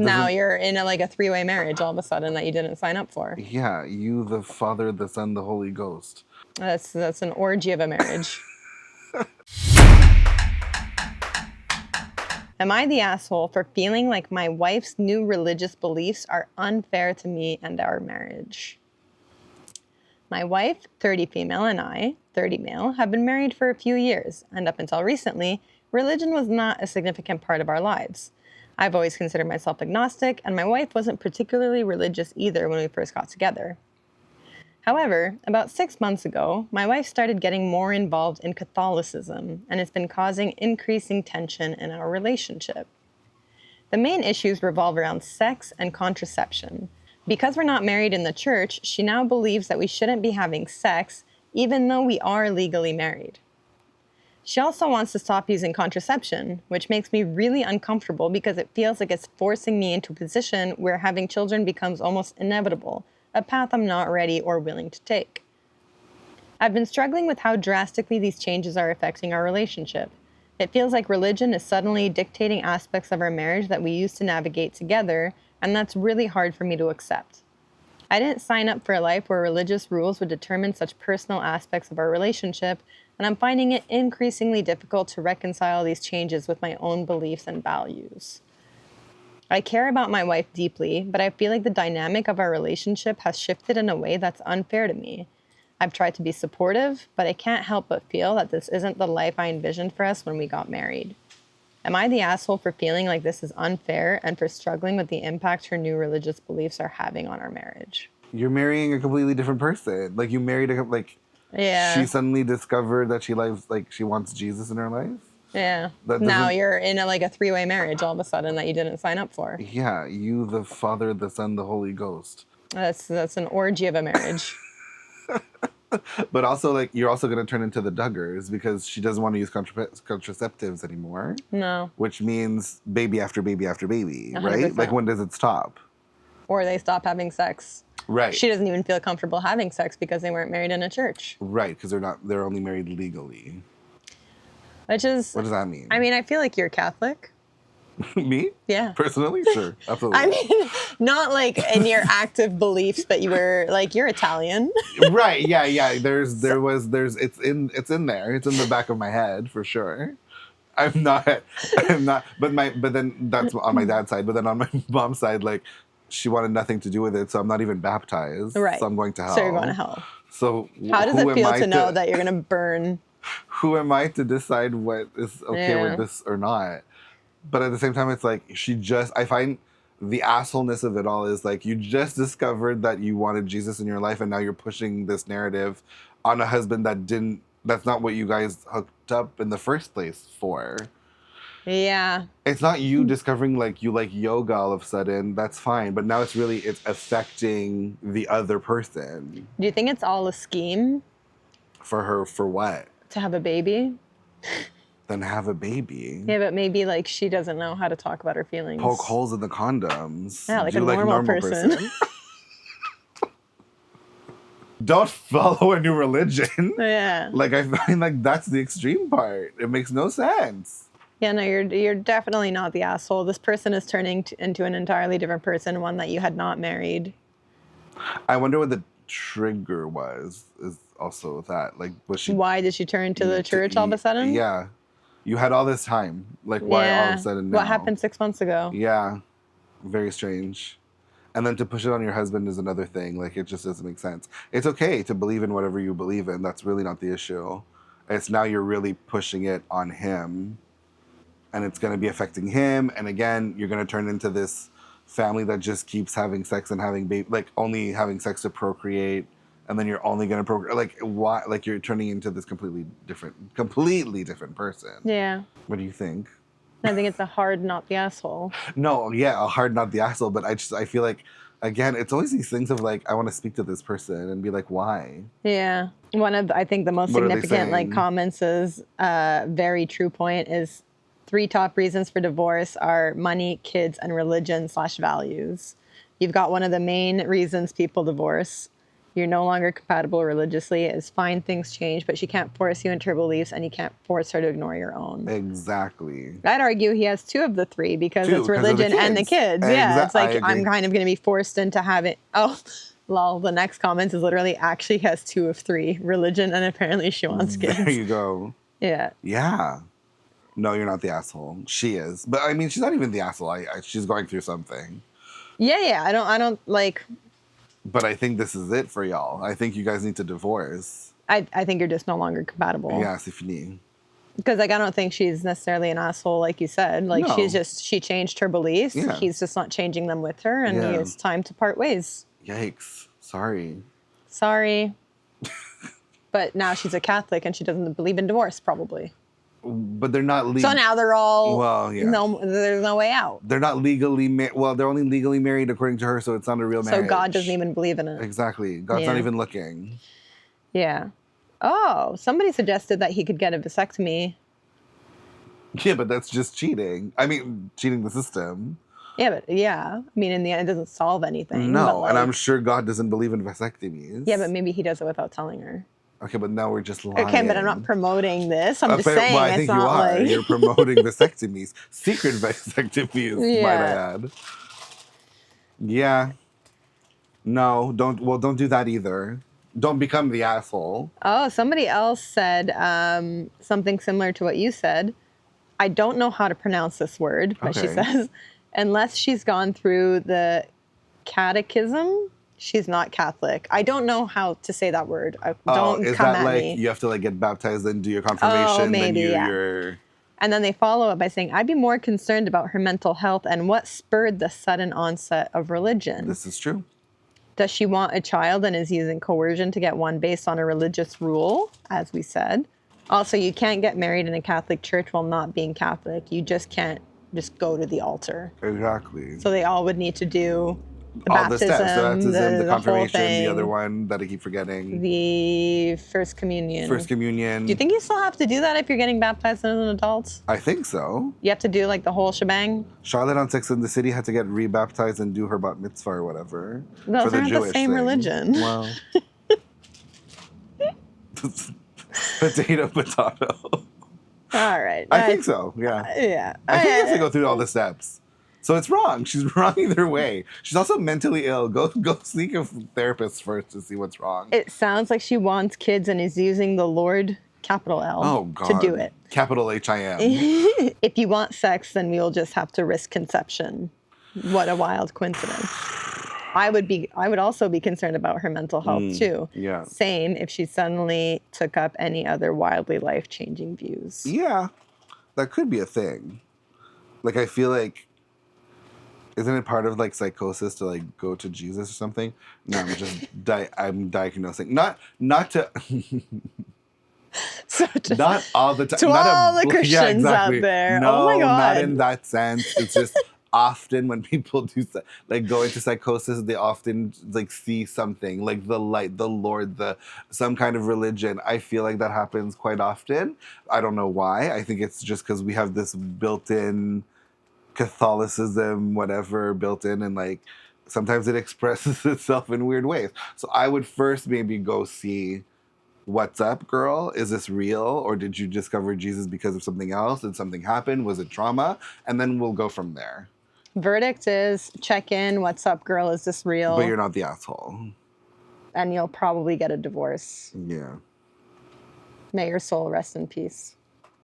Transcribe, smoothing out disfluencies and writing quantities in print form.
Now you're in a three-way marriage all of a sudden that you didn't sign up for. Yeah, you, the Father, the Son, the Holy Ghost. That's an orgy of a marriage. Am I the asshole for feeling like my wife's new religious beliefs are unfair to me and our marriage? My wife, 30 female, and I, 30 male, have been married for a few years, and up until recently, religion was not a significant part of our lives. I've always considered myself agnostic, and my wife wasn't particularly religious either when we first got together. However, about 6 months ago, my wife started getting more involved in Catholicism, and it's been causing increasing tension in our relationship. The main issues revolve around sex and contraception. Because we're not married in the church, she now believes that we shouldn't be having sex, even though we are legally married. She also wants to stop using contraception, which makes me really uncomfortable because it feels like it's forcing me into a position where having children becomes almost inevitable, a path I'm not ready or willing to take. I've been struggling with how drastically these changes are affecting our relationship. It feels like religion is suddenly dictating aspects of our marriage that we used to navigate together, and that's really hard for me to accept. I didn't sign up for a life where religious rules would determine such personal aspects of our relationship, and I'm finding it increasingly difficult to reconcile these changes with my own beliefs and values. I care about my wife deeply, but I feel like the dynamic of our relationship has shifted in a way that's unfair to me. I've tried to be supportive, but I can't help but feel that this isn't the life I envisioned for us when we got married. Am I the asshole for feeling like this is unfair and for struggling with the impact her new religious beliefs are having on our marriage? You're marrying a completely different person. Like, you married Yeah. she suddenly discovered that she wants Jesus in her life. Yeah. Now you're in a three-way marriage all of a sudden that you didn't sign up for. Yeah, you, the Father, the Son, the Holy Ghost. That's an orgy of a marriage. But also, you're also going to turn into the Duggars because she doesn't want to use contraceptives anymore. No. Which means baby after baby after baby, 100%. right? Like, when does it stop? Or they stop having sex. Right. She doesn't even feel comfortable having sex because they weren't married in a church. Right, because they're only married legally. Which is... What does that mean? I mean, I feel like you're Catholic. Me? Yeah. Personally? Sure. Absolutely. I mean, not in your active beliefs, but you're Italian. Right, yeah. It's in there. It's in the back of my head for sure. I'm not but then that's on my dad's side, but then on my mom's side, she wanted nothing to do with it, so I'm not even baptized. Right. So I'm going to hell. So you're going to hell. So how does it feel to know that you're going to burn? Who am I to decide what is okay with this or not? But at the same time, it's I find the assholeness of it all is you just discovered that you wanted Jesus in your life, and now you're pushing this narrative on a husband that's not what you guys hooked up in the first place for. Yeah. It's not you discovering you like yoga all of a sudden. That's fine. But now it's affecting the other person. Do you think it's all a scheme? For her, for what? To have a baby? Then have a baby. Yeah, but maybe she doesn't know how to talk about her feelings. Poke holes in the condoms. Yeah, like a normal person. Don't follow a new religion. Yeah. I find that's the extreme part. It makes no sense. Yeah, no, you're definitely not the asshole. This person is turning into an entirely different person, one that you had not married. I wonder what the trigger was. Is also that was she? Why did she turn to the church all of a sudden? Yeah, you had all this time. Why all of a sudden now? What happened 6 months ago? Yeah, very strange. And then to push it on your husband is another thing. It just doesn't make sense. It's okay to believe in whatever you believe in. That's really not the issue. It's now you're really pushing it on him. And it's going to be affecting him. And again, you're going to turn into this family that just keeps having sex and having only having sex to procreate. And then you're only going to procreate. Why? You're turning into this completely different person. Yeah. What do you think? I think it's a hard not the asshole. No, yeah, a hard not the asshole. But I feel again, it's always these things of I want to speak to this person and be why? Yeah. One of, I think the most significant comments is very true point is 3 top reasons for divorce are money, kids, and religion/values. You've got one of the main reasons people divorce. You're no longer compatible religiously. It's fine, things change, but she can't force you into her beliefs, and you can't force her to ignore your own. Exactly. I'd argue he has two of the three because Two, it's 'cause of the religion and the kids. kids. Yeah, it's I like I'm agree. kind of going to be forced into having. Oh, lol. The next comment is literally actually has two of three: religion and apparently she wants kids. There you go. Yeah. Yeah. No, you're not the asshole. She is. But I mean, she's not even the asshole. She's going through something. Yeah. I don't like. But I think this is it for y'all. I think you guys need to divorce. I think you're just no longer compatible. Yeah, c'est fini. Because like I don't think she's necessarily an asshole, like you said. Like No. she changed her beliefs. Yeah. He's just not changing them with her, and Yeah. it's time to part ways. Yikes. Sorry. Sorry. But now she's a Catholic and she doesn't believe in divorce, probably. But they're not legal. So now they're all Well, yeah. no, there's no way out. They're not legally well, they're only legally married according to her, so it's not a real marriage. So God doesn't even believe in it. Exactly. God's not Yeah. even looking. Yeah. Oh, somebody suggested that he could get a vasectomy. Yeah, but that's just cheating. I mean, cheating the system. Yeah, but I mean, in the end, it doesn't solve anything. No, but, like, and I'm sure God doesn't believe in vasectomies. Yeah, but maybe he does it without telling her. Okay, but now we're just lying. Okay, but I'm not promoting this. I'm just saying well, I it's think not you are. like You're promoting vasectomies. Secret vasectomies, might I add. Yeah. No, don't do that either. Don't become the asshole. Oh, somebody else said something similar to what you said. I don't know how to pronounce this word, but she Okay. says, unless she's gone through the catechism, she's not Catholic. I don't know how to say that word. Don't is come that at like me. you have to like get baptized and do your confirmation? Maybe, then yeah. you're. And then they follow up by saying, I'd be more concerned about her mental health and what spurred the sudden onset of religion. This is true. Does she want a child and is using coercion to get one based on a religious rule, as we said? Also, you can't get married in a Catholic church while not being Catholic. You just can't just go to the altar. Exactly. So they all would need to do the all baptism, the steps. The baptism, the whole confirmation, thing, the other one that I keep forgetting. the first communion. First communion. Do you think you still have to do that if you're getting baptized as an adult? I think so. You have to do like the whole shebang? Charlotte on Sex and the City had to get rebaptized and do her bat mitzvah or whatever. Those for the aren't Jewish the same thing. religion. Well. Potato. All right. I think so, yeah. Yeah. I think you have to go through all the steps. So it's wrong. She's wrong either way. She's also mentally ill. Go seek a therapist first to see what's wrong. It sounds like she wants kids and is using the Lord, capital L, to do it. Capital HIM. If you want sex, then we'll just have to risk conception. What a wild coincidence. I would also be concerned about her mental health too. Yeah. Same if she suddenly took up any other wildly life-changing views. Yeah. That could be a thing. Like, I feel like, isn't it part of like psychosis to like go to Jesus or something? No, I'm just I'm diagnosing. Not to So just, not all the time. to not all the Christians out there. No, Oh my God. not in that sense. It's just often when people do like go into psychosis, they often like see something like the light, the Lord, some kind of religion. I feel like that happens quite often. I don't know why. I think it's just because we have this built-in Catholicism, whatever, built in, and like sometimes it expresses itself in weird ways. So I would first maybe go see, what's up, girl? Is this real? Or did you discover Jesus because of something else? Did something happen? Was it trauma? And then we'll go from there. verdict is check in. What's up, girl? Is this real? But you're not the asshole. And you'll probably get a divorce. Yeah. May your soul rest in peace.